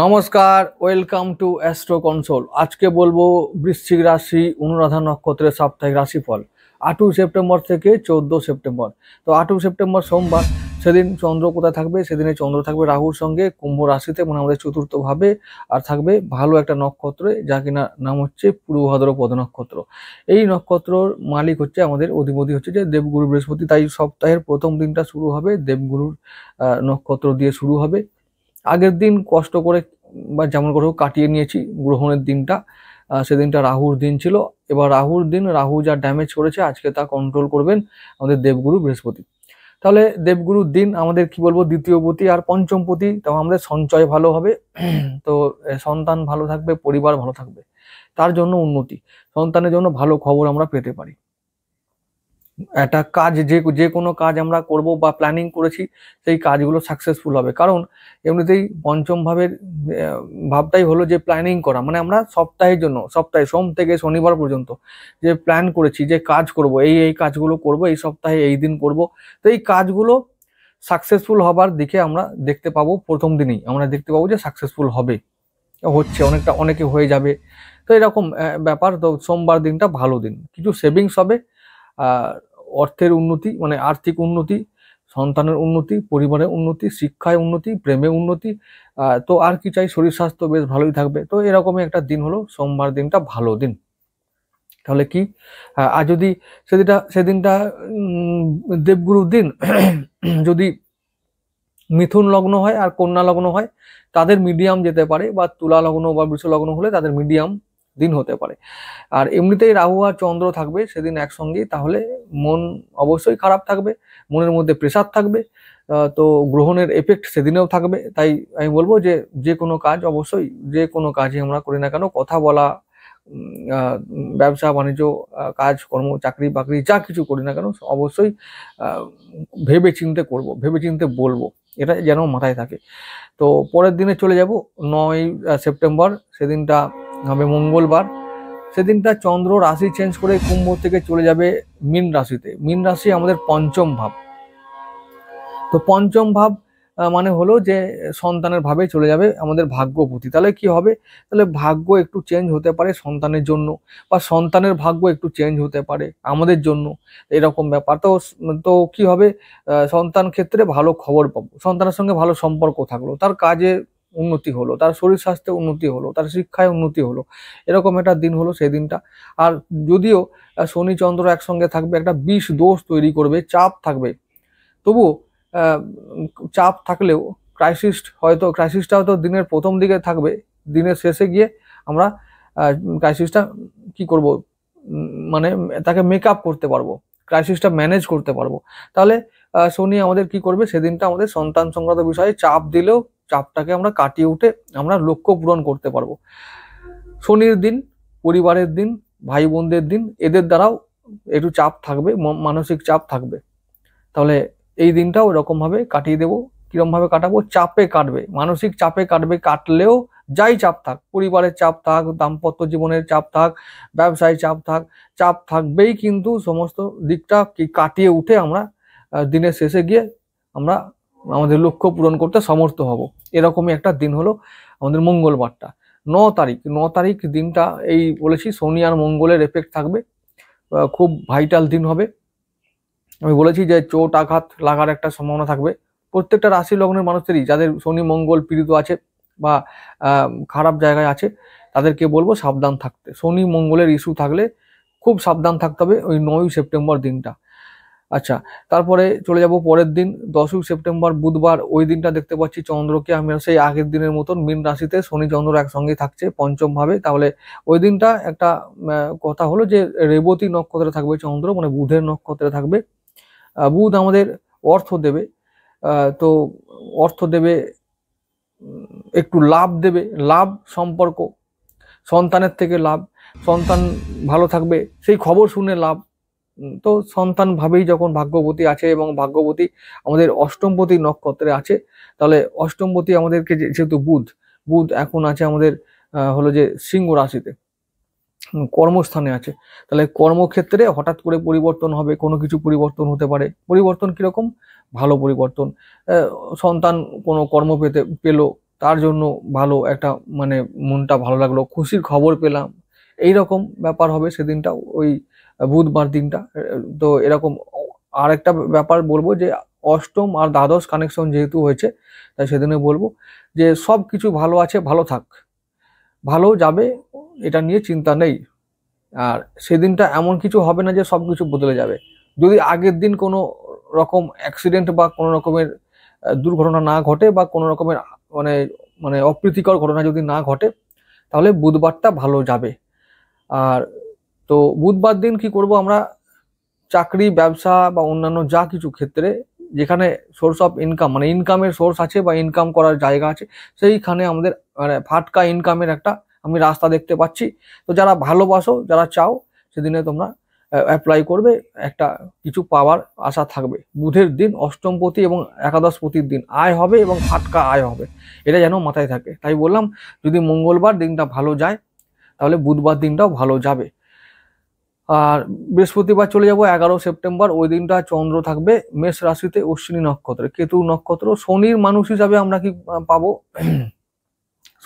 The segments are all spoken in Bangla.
নমস্কার, ওয়েলকাম টু অ্যাস্ট্রো কনসোল। আজকে বলবো বৃশ্চিক রাশি অনুরাধা নক্ষত্রের সাপ্তাহিক রাশিফল 8 সেপ্টেম্বর থেকে 14 সেপ্টেম্বর। তো 8 সেপ্টেম্বর সোমবার, সেদিন চন্দ্র কোথায় থাকবে? সেদিনে চন্দ্র থাকবে রাহুর সঙ্গে কুম্ভ রাশিতে, মানে আমাদের চতুর্থ ভাবে, আর থাকবে ভালো একটা নক্ষত্রে, যা কিনা নাম হচ্ছে পূর্ব ভাদ্রপদ নক্ষত্র। এই নক্ষত্রর মালিক হচ্ছে আমাদের অধিপতি হচ্ছে যে দেবগুরু বৃহস্পতি। তাই সপ্তাহের প্রথম দিনটা শুরু হবে দেবগুরুর নক্ষত্র দিয়ে শুরু হবে। আগের দিন কষ্ট করে বা যেমন করে হোক কাটিয়ে নিয়েছি গ্রহণের দিনটা। সেদিনটা রাহুর দিন ছিল। এবার রাহুর দিন, রাহু যা ড্যামেজ করেছে আজকে তা কন্ট্রোল করবেন আমাদের দেবগুরু বৃহস্পতি। তাহলে দেবগুরুর দিন আমাদের কি বলবো, দ্বিতীয় পতি আর পঞ্চম পতি, তো আমাদের সঞ্চয় ভালো হবে। তো সন্তান ভালো থাকবে, পরিবার ভালো থাকবে, তার জন্য উন্নতি, সন্তানের জন্য ভালো খবর আমরা পেতে পারি। একটা কাজ, যে কোনো কাজ আমরা করব বা প্ল্যানিং করেছি, সেই কাজগুলো সাকসেসফুল হবে। কারণ এমনিতেই পঞ্চম ভাবের ভাবটাই হলো যে প্ল্যানিং করা, মানে আমরা সপ্তাহের জন্য, সপ্তাহে সোম থেকে শনিবার পর্যন্ত যে প্ল্যান করেছি, যে কাজ করব, এই কাজগুলো করব, এই সপ্তাহে এই দিন করব, তো এই কাজগুলো সাকসেসফুল হবার দিকে আমরা দেখতে পাবো। প্রথম দিনেই আমরা দেখতে পাবো যে সাকসেসফুল হবে, হচ্ছে, অনেকে হয়ে যাবে। তো এরকম ব্যাপার। তো সোমবার দিনটা ভালো দিন, কিছু সেভিংস হবে, অর্থের উন্নতি, মানে আর্থিক উন্নতি, সন্তানের উন্নতি, পরিবারের উন্নতি, শিক্ষায় উন্নতি, প্রেমে উন্নতি। তো আর কি চাই, শরীর স্বাস্থ্য বেশ ভালোই থাকবে। তো এরকমই একটা দিন হলো সোমবার দিনটা ভালো দিন। তাহলে কি, আর যদি সেদিনটা দেবগুরুর দিন যদি মিথুন লগ্ন হয় আর কন্যা লগ্ন হয়, তাদের মিডিয়াম যেতে পারে, বা তুলা লগ্ন বা বৃষ লগ্ন হলে তাদের মিডিয়াম দিন হতে পারে। আর এমনিতেই রাহু আর চন্দ্র থাকবে সেদিন একসঙ্গেই, তাহলে মন অবশ্যই খারাপ থাকবে, মনের মধ্যে প্রেসার থাকবে। তো গ্রহণের এফেক্ট সেদিনেও থাকবে। তাই আমি বলবো যে যে কোনো কাজ, অবশ্যই যে কোনো কাজই আমরা করি না কেন, কথা বলা, ব্যবসা বাণিজ্য, কাজকর্ম, চাকরি বাকরি, যা কিছু করি না কেন, অবশ্যই ভেবে চিন্তে করব, ভেবে চিন্তে বলবো, এটা যেন মাথায় থাকে। তো পরের দিনে চলে যাব 9 সেপ্টেম্বর, সেদিনটা হবে মঙ্গলবার। সেদিনটা চন্দ্র রাশি চেঞ্জ করে কুম্ভ থেকে চলে যাবে মীন রাশিতে। মীন রাশি আমাদের পঞ্চম ভাব। তো পঞ্চম ভাব মানে হলো যে সন্তানের ভাবে চলে যাবে আমাদের ভাগ্যপতি। তাহলে কি হবে, তাহলে ভাগ্য একটু চেঞ্জ হতে পারে সন্তানের জন্য, বা সন্তানের ভাগ্য একটু চেঞ্জ হতে পারে আমাদের জন্য, এরকম ব্যাপার। তো তো কি হবে, সন্তান ক্ষেত্রে ভালো খবর পাবো, সন্তানের সঙ্গে ভালো সম্পর্ক থাকলো, তার কাজে উন্নতি হলো, তার শরীর স্বাস্থ্যে উন্নতি হলো, তার শিক্ষায় উন্নতি হলো, এরকম একটা দিন হলো সেই দিনটা। আর যদিও শনি চন্দ্র একসঙ্গে থাকবে, একটা বিষ দোষ তৈরি করবে, চাপ থাকবে, তবুও চাপ থাকলেও ক্রাইসিসটা হয়তো দিনের প্রথম দিকে থাকবে, দিনের শেষে গিয়ে আমরা ক্রাইসিসটা কি করব, মানে তাকে মেক আপ করতে পারবো, ক্রাইসিসটা ম্যানেজ করতে পারবো। তাহলে শনি আমাদের কি করবে, সেদিনটা আমাদের সন্তান সংক্রান্ত বিষয়ে চাপ দিলেও চাপটাকে আমরা কাটিয়ে উঠে আমরা লক্ষ্য পূরণ করতে পারবো। শনির দিন, পরিবারের দিন, ভাই বোনদের দিন, এদের দ্বারাও একটু চাপ থাকবে, মানসিক চাপ থাকবে। তাহলে এই দিনটাও এরকম ভাবে কাটিয়ে দেবো। কিরম ভাবে কাটাবো, চাপে কাটবে, মানসিক চাপে কাটবে। কাটলেও যাই চাপ থাক, পরিবারের চাপ থাক, দাম্পত্য জীবনের চাপ থাক, ব্যবসায় চাপ থাক, চাপ থাকবেই, কিন্তু সমস্ত দিকটা কাটিয়ে উঠে আমরা দিনের শেষে গিয়ে আমরা আমাদের লক্ষ্য পূরণ করতে সমর্থ হব। এরকমই একটা দিন হলো আমাদের মঙ্গলবারটা। 9 তারিখ দিনটা, এই বলেছি শনি আর মঙ্গলের এফেক্ট থাকবে, খুব ভাইটাল দিন হবে। আমি বলেছি যে চোট আঘাত লাগার একটা সম্ভাবনা থাকবে প্রত্যেকটা রাশি লগ্নের মানুষদেরই, যাদের শনি মঙ্গল পীড়িত আছে বা খারাপ জায়গায় আছে, তাদেরকে বলবো সাবধান থাকতে। শনি মঙ্গলের ইস্যু থাকলে খুব সাবধান থাকতে হবে ওই 9 সেপ্টেম্বর দিনটা। আচ্ছা, তারপরে চলে যাব পরের দিন 10 সেপ্টেম্বর বুধবার। ওই দিনটা দেখতে পাচ্ছি চন্দ্রকে আমি সেই আগের দিনের মতন মীন রাশিতে, শনি চন্দ্র একসঙ্গে থাকছে পঞ্চম ভাবে। তাহলে ওই দিনটা একটা কথা হলো যে রেবতী নক্ষত্রে থাকবে চন্দ্র, মানে বুধের নক্ষত্রে থাকবে। বুধ আমাদের অর্থ দেবে। তো অর্থ দেবে, একটু লাভ দেবে, লাভ, সম্পর্ক, সন্তানের থেকে লাভ, সন্তান ভালো থাকবে সেই খবর শুনে লাভ। তো সন্তান ভাবেই যখন ভাগ্যবতী আছে, এবং ভাগ্যবতী আমাদের অষ্টমপতি নক্ষত্রে আছে, তাহলে অষ্টমপতি আমাদেরকে যেহেতু বুধ এখন আছে আমাদের হলো যে সিংহ রাশিতে, কর্মস্থানে আছে, তাহলে কর্মক্ষেত্রে হঠাৎ করে পরিবর্তন হবে, কোনো কিছু পরিবর্তন হতে পারে। পরিবর্তন কিরকম, ভালো পরিবর্তন, সন্তান কোনো কর্ম পেলো, তার জন্য ভালো একটা মানে মনটা ভালো লাগলো, খুশির খবর পেলাম, এই রকম ব্যাপার হবে সেদিনটা, ওই বুধবার দিনটা। তো এরকম আর একটা ব্যাপার বলবো যে অষ্টম আর দ্বাদশ কানেকশন যেহেতু হয়েছে, তাই সেদিনে বলবো যে সব কিছু ভালো আছে, ভালো থাক, ভালো যাবে, এটা নিয়ে চিন্তা নেই। আর সেদিনটা এমন কিছু হবে না যে সবকিছু বদলে যাবে। যদি আগের দিন কোনো রকম অ্যাক্সিডেন্ট বা কোনো রকমের দুর্ঘটনা না ঘটে, বা কোনো রকমের মানে মানে অপ্রীতিকর ঘটনা যদি না ঘটে, তাহলে বুধবারটা ভালো যাবে। আর তো বুধবার দিন কি করব আমরা, চাকরি, ব্যবসা বা অন্যান্য যা কিছু ক্ষেত্রে যেখানে সোর্স অফ ইনকাম মানে ইনকামের সোর্স আছে বা ইনকাম করার জায়গা আছে, সেইখানে আমাদের মানে ফাটকা ইনকামের একটা আমি রাস্তা দেখতে পাচ্ছি। তো যারা ভালোবাসো, যারা চাও, সেদিনে তোমরা অ্যাপ্লাই করবে, একটা কিছু পাওয়ার আশা থাকবে। বুধের দিন অষ্টমপতি এবং একাদশপতির দিন আয় হবে এবং ফাটকা আয় হবে, এটা যেন মাথায় থাকে। তাই বললাম যদি মঙ্গলবার দিনটা ভালো যায়, তাহলে বুধবার দিনটাও ভালো যাবে। আর বৃহস্পতিবার চলে যাব 11 সেপ্টেম্বর, ওই দিনটা চন্দ্র থাকবে মেষ রাশিতে অশ্বিনী নক্ষত্রে, কেতু নক্ষত্র। শনির মানুষ হিসাবে আমরা কি পাবো,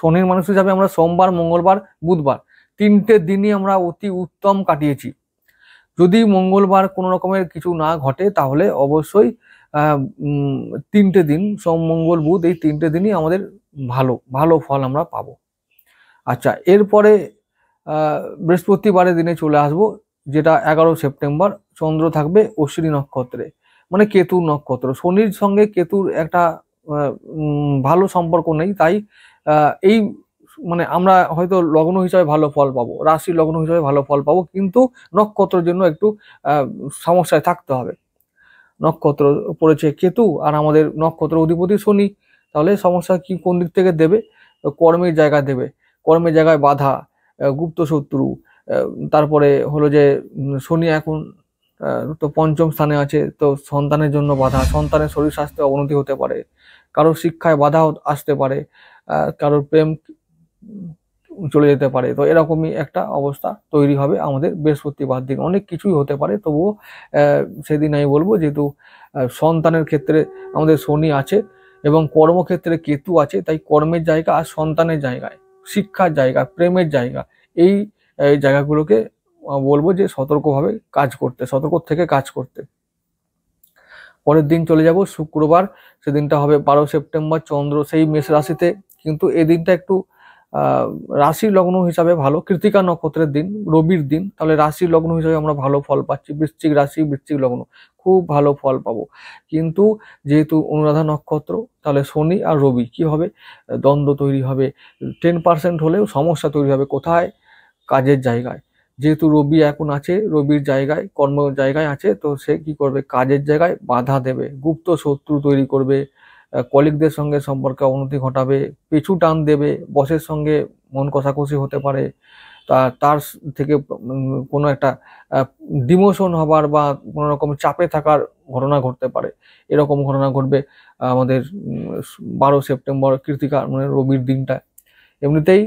শনির মানুষ হিসাবে আমরা সোমবার, মঙ্গলবার, বুধবার তিনটে দিনই আমরা অতি উত্তম কাটিয়েছি। যদি মঙ্গলবার কোনো রকমের কিছু না ঘটে, তাহলে অবশ্যই তিনটে দিন সোম, মঙ্গল, বুধ, এই তিনটে দিনই আমাদের ভালো ভালো ফল আমরা পাবো। আচ্ছা, এরপরে বৃহস্পতিবারের দিনে চলে আসবো, যেটা 11 সেপ্টেম্বর, চন্দ্র থাকবে অশ্বিনী নক্ষত্রে, মানে কেতুর নক্ষত্র। শনির সঙ্গে কেতুর একটা ভালো সম্পর্ক নেই, তাই এই মানে আমরা হয়তো লগ্ন হিসাবে ভালো ফল পাবো, রাশি লগ্ন হিসাবে ভালো ফল পাবো, কিন্তু নক্ষত্রের জন্য একটু সমস্যায় থাকতে হবে। নক্ষত্র পড়েছে কেতু আর আমাদের নক্ষত্র অধিপতি শনি, তাহলে সমস্যা কি কোন দিক থেকে দেবে, কর্মের জায়গা দেবে, কর্মের জায়গায় বাধা, গুপ্ত শত্রু, তারপরে হলো যে শনি এখন তো পঞ্চম স্থানে আছে, তো সন্তানের জন্য বাধা, সন্তানের শরীর স্বাস্থ্যে অবনতি হতে পারে, কারোর শিক্ষায় বাধা আসতে পারে, কারোর প্রেম চলে যেতে পারে। তো এরকমই একটা অবস্থা তৈরি হবে আমাদের বৃহস্পতিবার দিন। অনেক কিছুই হতে পারে, তবুও সেদিন আমি বলবো যেহেতু সন্তানের ক্ষেত্রে আমাদের শনি আছে এবং কর্মক্ষেত্রে কেতু আছে, তাই কর্মের জায়গা আর সন্তানের জায়গায়, শিক্ষার জায়গা, প্রেমের জায়গা, এই জায়গাগুলোকে বলবো যে সতর্কভাবে কাজ করতে, সতর্ক থেকে কাজ করতে। পরের দিন চলে যাব শুক্রবার, সেদিনটা হবে 12 সেপ্টেম্বর, চন্দ্র সেই মেষ রাশিতে, কিন্তু এই দিনটা একটু রাশি লগ্ন হিসাবে ভালো, কৃতিকা নক্ষত্রের দিন, রবির দিন, তাহলে রাশি লগ্ন হিসাবে আমরা ভালো ফল পাচ্ছি। বৃশ্চিক রাশি, বৃশ্চিক লগ্ন, খুব ভালো ফল পাবো। কিন্তু যেহেতু অনুরাধা নক্ষত্র, তাহলে শনি আর রবি কি হবে, দ্বন্দ্ব তৈরি হবে, 10% হলেও সমস্যা তৈরি হবে। কোথায়, কাজের জায়গায়। যেহেতু রবি এখন আছে, রবির জায়গায়, কর্ম জায়গায় আছে, তো সে কি করবে, কাজের জায়গায় বাধা দেবে, গুপ্ত শত্রু তৈরি করবে, কলিগদের সঙ্গে সম্পর্কে অবনতি ঘটাবে, পিছু টান দেবে, বসের সঙ্গে মন কষাকষি হতে পারে, তার থেকে কোনো একটা ডিমোশন হবার বা কোনো রকম চাপে থাকার ঘটনা ঘটতে পারে। এরকম ঘটনা ঘটবে আমাদের 12 সেপ্টেম্বর কৃতিকা মানে রবির দিনটা। এমনিতেই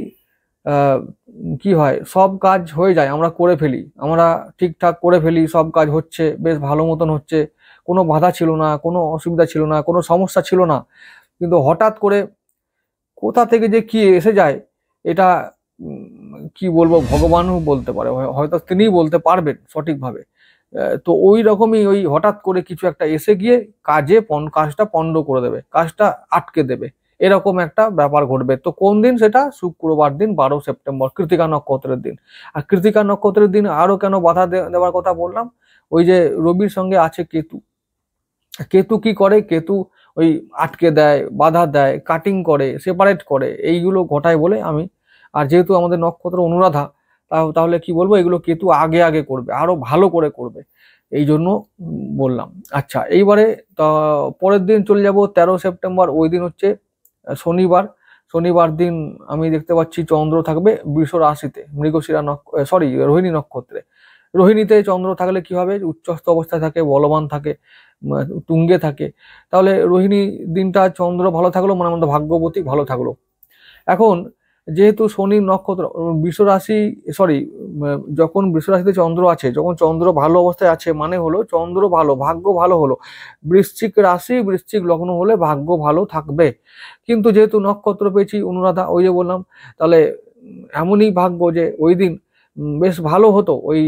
কি হয়, সব কাজ হয়ে যায়, আমরা করে ফেলি, আমরা ঠিকঠাক করে ফেলি, সব কাজ হচ্ছে, বেশ ভালো মতন হচ্ছে, কোনো বাধা ছিল না, কোনো অসুবিধা ছিল না, কোনো সমস্যা ছিল না, কিন্তু হঠাৎ করে কোথা থেকে যে কি এসে যায়, এটা কি বলবো, ভগবানও বলতে পারে, হয়তো তিনিই বলতে পারবেন সঠিকভাবে। তো ওই রকমই, ওই হঠাৎ করে কিছু একটা এসে গিয়ে কাজটা পণ্ড করে দেবে, কাজটা আটকে দেবে, এরকম একটা ব্যাপার ঘটবে। তো কোন দিন সেটা, শুক্রবার দিন 12 সেপ্টেম্বর, কৃতিকা নক্ষত্রের দিন। আর কৃতিকা নক্ষত্রের দিন আরো কেন বাধা দেওয়ার কথা বললাম, ওই যে রবির সঙ্গে আছে কেতু, কেতু কি করে, কেতু ওই আটকে দেয়, বাধা দেয়, কাটিং করে, সেপারেট করে, এইগুলো ঘটায় বলে আমি। আর যেহেতু আমাদের নক্ষত্র অনুরাধা, তাহলে কি বলবো, এগুলো কেতু আগে আগে করবে, আরো ভালো করে করবে, এই জন্য বললাম। আচ্ছা, এইবারে পরের দিন চলে যাব 13 সেপ্টেম্বর, ওই দিন হচ্ছে শনিবার। শনিবার দিন আমি দেখতে পাচ্ছি চন্দ্র থাকবে বৃষ রাশিতে, মৃগশিরা রোহিণী নক্ষত্রে। রোহিণীতে চন্দ্র থাকলে কি হবে, উচ্চস্থ অবস্থায় থাকে, বলবান থাকে, তুঙ্গে থাকে, তাহলে রোহিণী দিনটা চন্দ্র ভালো থাকলো মানে আমাদের ভাগ্যবতী ভালো থাকলো। এখন যেহেতু শনির নক্ষত্র বৃষরাশি, সরি, যখন বৃষরাশিতে চন্দ্র আছে, যখন চন্দ্র ভালো অবস্থায় আছে মানে হলো চন্দ্র ভালো, ভাগ্য ভালো হলো। বৃশ্চিক রাশি বৃশ্চিক লগ্ন হলে ভাগ্য ভালো থাকবে। কিন্তু যেহেতু নক্ষত্র পেয়েছি অনুরাধা, ওই যে বললাম, তাহলে এমনই ভাগ্য যে ওই দিন বেশ ভালো হতো। ওই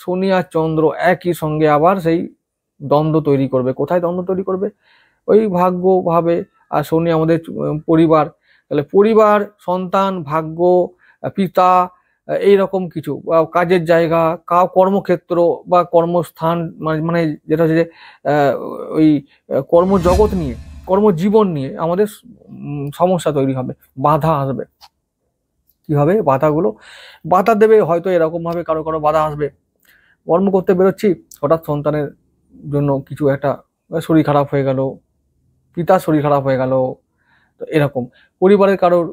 শনি আর চন্দ্র একই সঙ্গে আবার সেই দ্বন্দ্ব তৈরি করবে। কোথায় দ্বন্দ্ব তৈরি করবে? ওই ভাগ্য ভাবে। আর শনি আমাদের পরিবার, তাহলে পরিবার, সন্তান, ভাগ্য, পিতা, এইরকম কিছু, কাজের জায়গা, কর্মক্ষেত্র বা কর্মস্থান, মানে যেটা হচ্ছে যে ওই কর্মজগৎ নিয়ে, কর্মজীবন নিয়ে আমাদের সমস্যা তৈরি হবে, বাধা আসবে। কি হবে? বাধা দেবে হয়তো, এরকম ভাবে কারো কারো বাধা আসবে। কর্ম করতে বেরোচ্ছি, হঠাৎ সন্তানের জন্য কিছু একটা শরীর খারাপ হয়ে গেল, পিতার শরীর খারাপ হয়ে গেল, তো এরকম পরিবারের কারোর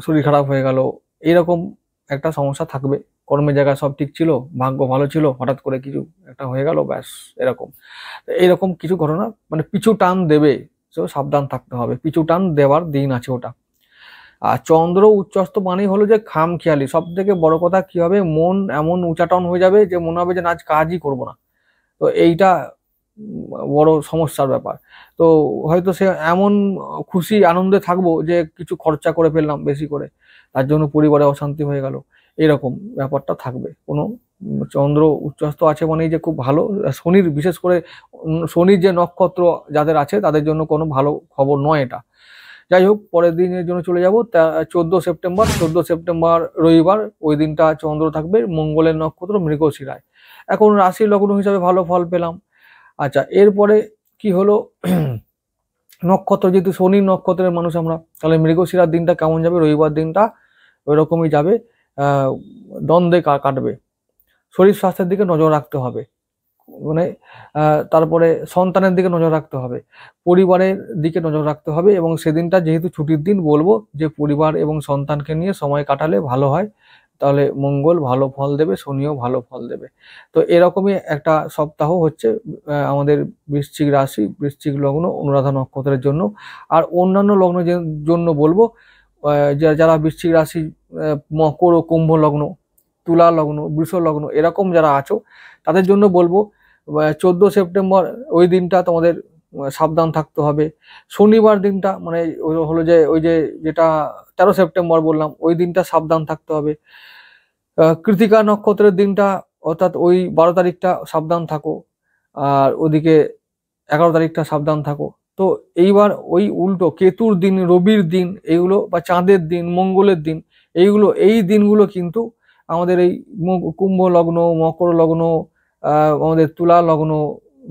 শরীর খারাপ হয়ে গেল, এরকম একটা সমস্যা থাকবে। কর্মের জায়গায় সব ঠিক ছিল, ভাগ্য ভালো ছিল, হঠাৎ করে কিছু একটা হয়ে গেল, ব্যাস এরকম। এইরকম কিছু ঘটনা মানে পিছু টান দেবে, তো সাবধান থাকতে হবে। পিছু টান দেওয়ার দিন আছে ওটা। আর চন্দ্র উচ্চস্থ মানেই হলো যে খামখেয়ালি। সব থেকে বড় কথা কি হবে, মন এমন উচাটন হয়ে যাবে যে মনে হবে যে আজ কাজই করব না। তো এইটা বড় সমস্যার ব্যাপার। তো হয়তো সে এমন খুশি আনন্দে থাকবো যে কিছু খরচা করে ফেললাম বেশি করে, তার জন্য পরিবারে অশান্তি হয়ে গেল, এরকম ব্যাপারটা থাকবে। কোনো চন্দ্র উচ্চস্থ আছে মানেই যে খুব ভালো। শনির বিশেষ করে শনির যে নক্ষত্র যাদের আছে তাদের জন্য কোনো ভালো খবর নয় এটা। যাই হোক, পরের দিনের জন্য চলে যাব। 14 সেপ্টেম্বর রবিবার, ওই দিনটা চন্দ্র থাকবে মঙ্গলের নক্ষত্র মৃগশিরায়। এখন রাশি লগ্ন হিসাবে ভালো ফল পেলাম। আচ্ছা, এরপরে কি হলো, নক্ষত্র, যেহেতু শনি নক্ষত্রের মানুষ আমরা, তাহলে মৃগশিরার দিনটা কেমন যাবে? রবিবার দিনটা ওই রকমই যাবে, দ্বন্দ্বে কাটবে। শরীর স্বাস্থ্যের দিকে নজর রাখতে হবে, মানে তারপরে সন্তানের দিকে নজর রাখতে হবে, পরিবারের দিকে নজর রাখতে হবে। এবং সেদিনটা যেহেতু ছুটির দিন, বলবো যে পরিবার এবং সন্তানকে নিয়ে সময় কাটালে ভালো হয়, তাহলে মঙ্গল ভালো ফল দেবে, শনিও ভালো ফল দেবে। তো এরকমই একটা সপ্তাহ হচ্ছে আমাদের বৃশ্চিক রাশি বৃশ্চিক লগ্ন অনুরাধা নক্ষত্রের জন্য। আর অন্যান্য লগ্নের জন্য বলবো, যারা বৃশ্চিক রাশি, মকর ও কুম্ভ লগ্ন, তুলা লগ্ন, বৃষ লগ্ন, এরকম যারা আছো তাদের জন্য বলবো 14 সেপ্টেম্বর ওই দিনটা তোমাদের সাবধান থাকতে হবে। শনিবার দিনটা মানে হলো যে ওই যে যেটা 13 সেপ্টেম্বর বললাম, ওই দিনটা সাবধান থাকতে হবে। কৃতিকা নক্ষত্রের দিনটা, অর্থাৎ ওই 12 তারিখটা সাবধান থাকো। আর ওদিকে 11 তারিখটা সাবধান থাকো। তো এইবার ওই উল্টো কেতুর দিন, রবির দিন, এইগুলো বা চাঁদের দিন, মঙ্গলের দিন, এই দিনগুলো কিন্তু আমাদের এই কুম্ভ লগ্ন, মকর লগ্ন, আমাদের তুলা লগ্ন,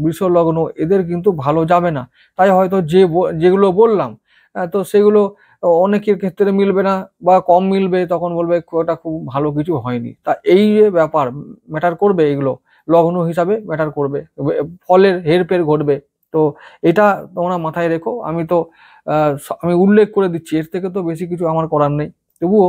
বৃষ লগ্ন, এদের কিন্তু ভালো যাবে না। তাই হয়তো যেগুলো বললাম, তো সেগুলো অনেকের ক্ষেত্রে মিলবে না বা কম মিলবে, তখন বলবে ওটা খুব ভালো কিছু হয়নি। তা এই যে ব্যাপার ম্যাটার করবে, এগুলো লগ্ন হিসাবে ম্যাটার করবে, ফলের হেরফের ঘটবে। তো এটা তোমরা মাথায় রেখো। আমি উল্লেখ করে দিচ্ছি, এর থেকে তো বেশি কিছু আমার করার নেই। তবুও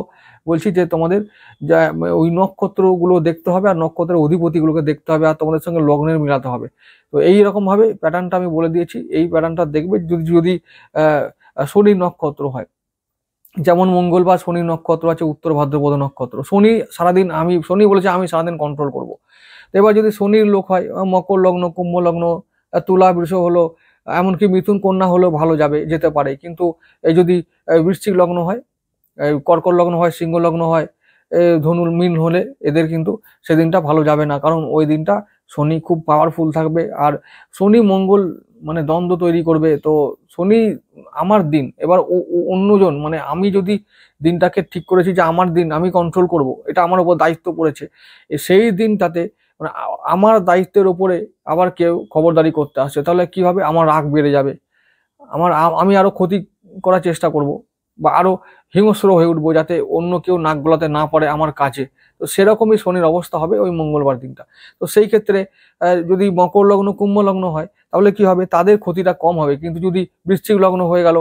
বলছি যে তোমাদের যা ওই নক্ষত্রগুলো দেখতে হবে, আর নক্ষত্রের অধিপতিগুলোকে দেখতে হবে, আর তোমাদের সঙ্গে লগ্নের মিলাতে হবে। তো এইরকম ভাবে প্যাটার্নটা আমি বলে দিয়েছি। এই প্যাটার্নটা দেখবে যদি যদি শনি নক্ষত্র হয়, যেমন মঙ্গল বা শনি নক্ষত্র আছে উত্তর ভাদ্রপদ নক্ষত্র, শনি বলেছে আমি সারাদিন কন্ট্রোল করব। তো এবার যদি শনির লোক হয়, মকর লগ্ন, কুম্ভ লগ্ন, তুলা বৃষ হলো, এমনকি মিথুন কন্যা হলেও ভালো যেতে পারে। কিন্তু এই যদি বৃশ্চিক লগ্ন হয়, কর্কট লগ্ন হয়, সিংহ লগ্ন হয়, ধনু মিন হলে এদের কিন্তু সেদিনটা ভালো যাবে না। কারণ ওই দিনটা শনি খুব পাওয়ারফুল থাকবে, আর শনি মঙ্গল মানে দ্বন্দ্ব তৈরি করবে। তো শনি আমার দিন, এবার অন্যজন, মানে আমি যদি দিনটাকে ঠিক করেছি যে আমার দিন আমি কন্ট্রোল করব, এটা আমার উপর দায়িত্ব পড়েছে, সেই দিনটাতে মানে আমার দায়িত্বের উপরে আবার কেউ খবরদারি করতে আসে, তাহলে কি হবে? আমার রাগ বেড়ে যাবে, আমি আরো ক্ষতি করার চেষ্টা করব, বা আরো হিংস্র হয়ে উঠবো, যাতে অন্য কেউ নাক গলাতে না পারে আমার কাছে। তো সেরকমই শনির অবস্থা হবে ওই মঙ্গলবার দিনটা। তো সেই ক্ষেত্রে যদি মকর লগ্ন, কুম্ভ লগ্ন হয়, তাহলে কি হবে? তাদের ক্ষতিটা কম হবে। কিন্তু যদি বৃশ্চিক লগ্ন হয়ে গেল,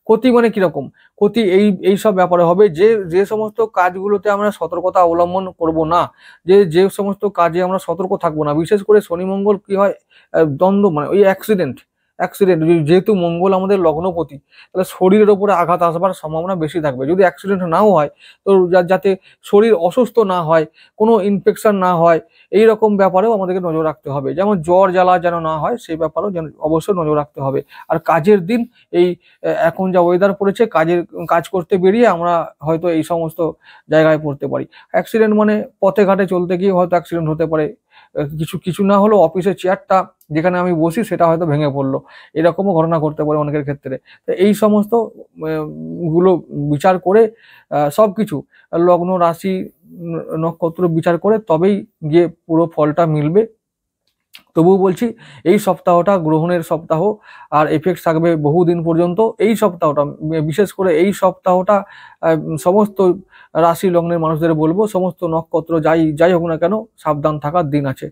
ক্ষতি মানে কিরকম ক্ষতি? এই সব ব্যাপারে হবে যে যে সমস্ত কাজগুলোতে আমরা সতর্কতা অবলম্বন করব না, যে সমস্ত কাজে আমরা সতর্ক থাকবো না, বিশেষ করে শনি মঙ্গল কি হয়, দ্বন্দ্ব মানে ওই অ্যাক্সিডেন্ট, অ্যাক্সিডেন্ট, যেহেতু মঙ্গল আমাদের লগ্নপতি, তাহলে শরীরের ওপরে আঘাত আসবার সম্ভাবনা বেশি থাকবে। যদি অ্যাক্সিডেন্ট নাও হয়, তো যাতে শরীর অসুস্থ না হয়, কোনো ইনফেকশন না হয়, এই রকম ব্যাপারেও আমাদেরকে নজর রাখতে হবে। যেমন জ্বর জ্বালা যেন না হয়, সেই ব্যাপারেও যেন অবশ্যই নজর রাখতে হবে। আর কাজের দিন, এই এখন যা ওয়েদার পড়েছে, কাজ করতে বেরিয়ে আমরা হয়তো এই সমস্ত জায়গায় পড়তে পারি। অ্যাক্সিডেন্ট মানে পথে ঘাটে চলতে গিয়ে হয়তো অ্যাক্সিডেন্ট হতে পারে। কিছু কিছু না হলেও অফিসের চেয়ারটা যেখানে আমি বসি সেটা হয়তো ভেঙে পড়লো, এরকমও ঘটনা ঘটতে পারে অনেকের ক্ষেত্রে। তো এই সমস্ত গুলো বিচার করে সবকিছু লগ্ন রাশি নক্ষত্র বিচার করে তবেই গিয়ে পুরো ফলটা মিলবে। তবুও বলছি, এই সপ্তাহটা গ্রহণের সপ্তাহ, আর এফেক্ট থাকবে বহুদিন পর্যন্ত। এই সপ্তাহটা, বিশেষ করে এই সপ্তাহটা সমস্ত রাশি লগ্নের মানুষদের বলবো, সমস্ত নক্ষত্র যাই যাই হোক না কেন, সাবধান থাকার দিন আছে।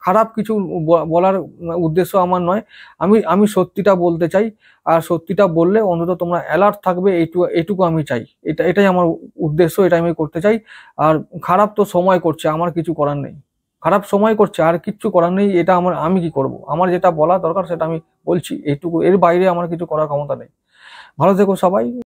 খারাপ কিছু বলার উদ্দেশ্য আমার নয়, আমি সত্যিটা বলতে চাই। আর সত্যিটা বললে অন্তত তোমরা অ্যালার্ট থাকবে, এটুকু আমি চাই। এটাই আমার উদ্দেশ্য, এটা আমি করতে চাই। আর খারাপ তো সময় করছে, আমার কিছু করার নেই। খারাপ সময় করছে, আর কিচ্ছু করার নেই। এটা আমি কি করব? আমার যেটা বলা দরকার সেটা আমি বলছি, এইটুকু, এর বাইরে আমার কিছু করার ক্ষমতা নেই। ভালো থেকো সবাই।